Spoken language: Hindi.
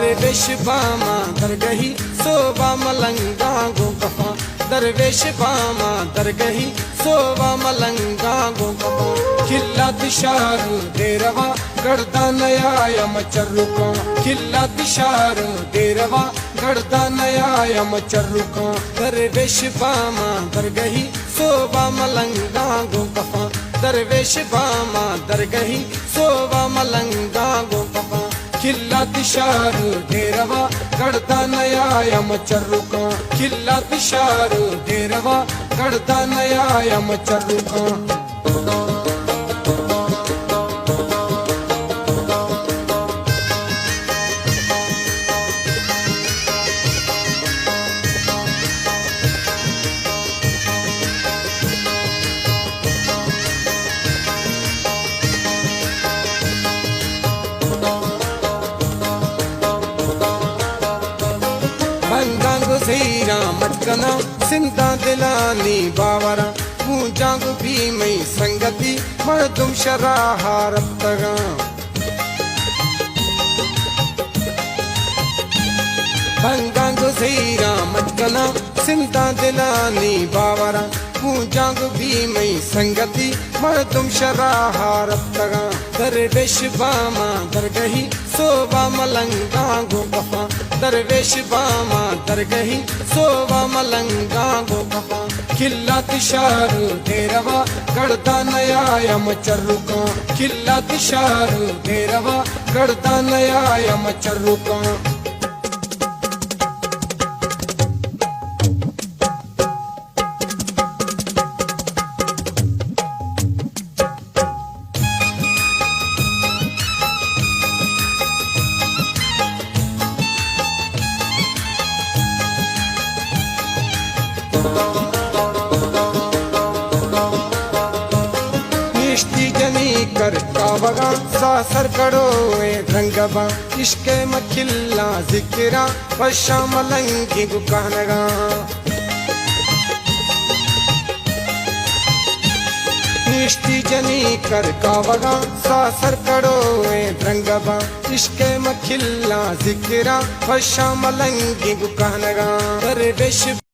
दरवेश बामा दरगही सोबा मलंगा गो कफा दरवेश बामा दरगही सोबा मलंगा गो कफा खिल्ला दिशारू देरवा गड़दा नया यम चर्रुका खिल्ला दिशारू देरवा गड़दा नया यम चर्रुका दरवेश बामा दरगही सोबा मलंगा गो कफा दरवेश बामा दरगही सोबा मलंगा गो कफा खिल्ला दिशारू देरवा गड़दा नया यम चर्रुका खिल्ला दिशारू देरवा गड़दा नया यम चर्रुका भंगांगो सैरा मटकना सिंधा दिलानी बावरा पूजांगो भी मई संगति मर्दुम शराहा रब्तगा भंगांगो सैरा मटकना सिंधा दिलानी बावरा पूजांगो भी मई संगति मर्दुम शराहा रब्तगा दरवेश बामा दरगही सोबा मलंगा गो कफा दरवेश बामा दरगही सोबा मलंगा गो कफा खिल्ला तिशारू देरवा गड़दा नया यम चर्रुका खिल्ला तिशारू देरवा गड़दा नया यम चर्रुका जनी कर कावगा सासर कड़ो रंगबा इश्के मखिल्ला जिक्रा पशा मलंगी गुकानगा निष्ठी जनी कर कावगा सासर कड़ो रंगबा इश्के मखिल्ला जिक्रा पशा मलंगी गुकानगा दरवेश